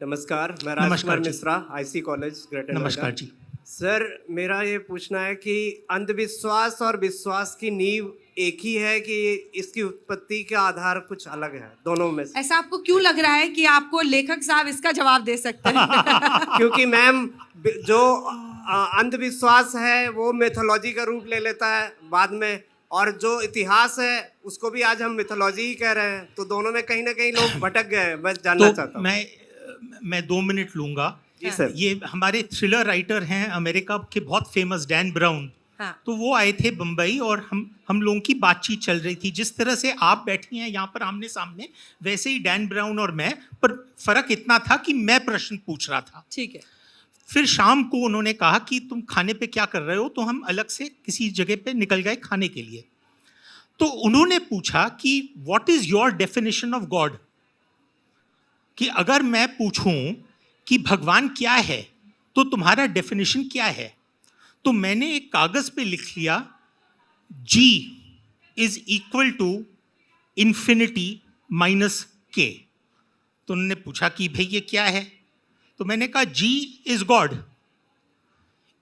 नमस्कार, मैं Rajkumar Mishra, IC college Greater Noida. नमस्कार जी। सर, मेरा ये पूछना है कि अंधविश्वास और विश्वास की नींव एक ही है कि इसकी उत्पत्ति का आधार कुछ अलग है, दोनों में से? ऐसा आपको क्यों लग रहा है कि आपको लेखक साहब इसका जवाब दे सकते हैं? क्योंकि मैम, जो अंधविश्वास है वो मिथोलॉजी का रूप ले लेता है बाद में, और जो इतिहास है उसको भी आज हम मिथोलॉजी ही कह रहे हैं, तो दोनों में कहीं ना कहीं लोग भटक गए हैं। मैं जानना चाहता हूँ। मैं 2 मिनट लूंगा। जी सर। ये हमारे थ्रिलर राइटर हैं अमेरिका के बहुत फेमस डैन ब्राउन। हाँ। तो वो आए थे बम्बई और हम लोगों की बातचीत चल रही थी। जिस तरह से आप बैठी हैं यहाँ पर आमने सामने, वैसे ही डैन ब्राउन और मैं, पर फर्क इतना था कि मैं प्रश्न पूछ रहा था। ठीक है। फिर शाम को उन्होंने कहा कि तुम खाने पे क्या कर रहे हो, तो हम अलग से किसी जगह पे निकल गए खाने के लिए। तो उन्होंने पूछा कि what is your definition of God, कि अगर मैं पूछूं कि भगवान क्या है तो तुम्हारा डेफिनेशन क्या है। तो मैंने एक कागज पे लिख लिया, G is equal to infinity minus K। तो उन्होंने पूछा कि भाई ये क्या है, तो मैंने कहा G is God,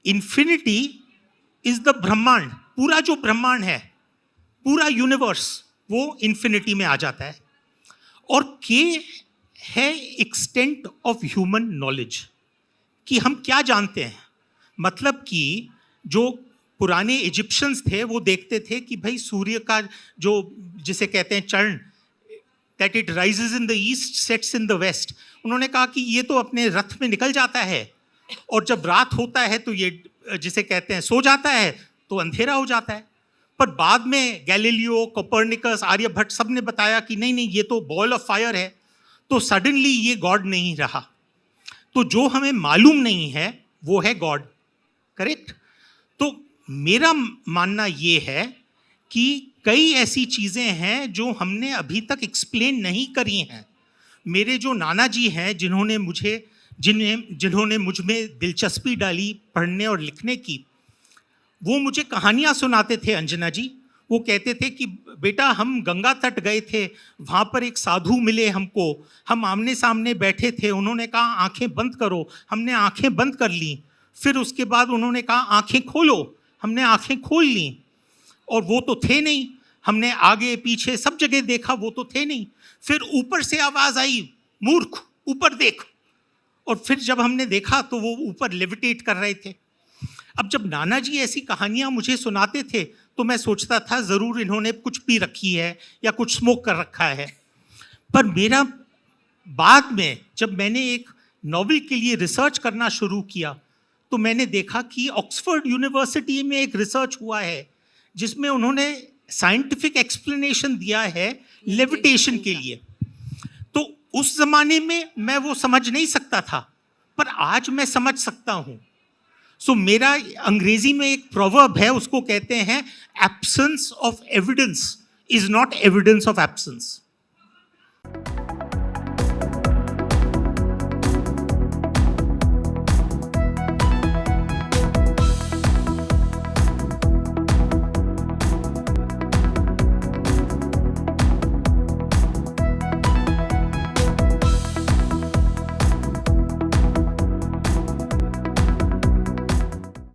infinity is the ब्रह्मांड, पूरा जो ब्रह्मांड है, पूरा यूनिवर्स, वो इंफिनिटी में आ जाता है, और K है एक्सटेंट ऑफ ह्यूमन नॉलेज, कि हम क्या जानते हैं। मतलब कि जो पुराने इजिप्शियंस थे वो देखते थे कि भाई सूर्य का जो जिसे कहते हैं चरण, that it rises in the east sets in the west. उन्होंने कहा कि ये तो अपने रथ में निकल जाता है और जब रात होता है तो ये जिसे कहते हैं सो जाता है, तो अंधेरा हो जाता है। पर बाद में गैलीलियो, कोपर्निकस, आर्यभट्ट सब ने बताया कि नहीं नहीं, ये तो बॉल ऑफ फायर है। तो सडनली ये गॉड नहीं रहा। तो जो हमें मालूम नहीं है वो है गॉड, करेक्ट। तो मेरा मानना ये है कि कई ऐसी चीज़ें हैं जो हमने अभी तक एक्सप्लेन नहीं करी हैं। मेरे जो नाना जी हैं जिन्होंने मुझ में दिलचस्पी डाली पढ़ने और लिखने की, वो मुझे कहानियाँ सुनाते थे अंजना जी। वो कहते थे कि बेटा हम गंगा तट गए थे, वहाँ पर एक साधु मिले हमको, हम आमने सामने बैठे थे, उन्होंने कहा आंखें बंद करो, हमने आंखें बंद कर ली। फिर उसके बाद उन्होंने कहा आंखें खोलो, हमने आंखें खोल ली, और वो तो थे नहीं। हमने आगे पीछे सब जगह देखा, वो तो थे नहीं। फिर ऊपर से आवाज़ आई, मूर्ख ऊपर देख, और फिर जब हमने देखा तो वो ऊपर लेविटेट कर रहे थे। अब जब नाना जी ऐसी कहानियाँ मुझे सुनाते थे तो मैं सोचता था ज़रूर इन्होंने कुछ पी रखी है या कुछ स्मोक कर रखा है। पर मेरा बाद में जब मैंने एक नॉवेल के लिए रिसर्च करना शुरू किया तो मैंने देखा कि ऑक्सफोर्ड यूनिवर्सिटी में एक रिसर्च हुआ है जिसमें उन्होंने साइंटिफिक एक्सप्लेनेशन दिया है लेविटेशन के लिए। तो उस ज़माने में मैं वो समझ नहीं सकता था, पर आज मैं समझ सकता हूँ। सो मेरा अंग्रेजी में एक प्रोवर्ब है, उसको कहते हैं absence of evidence is not evidence of absence.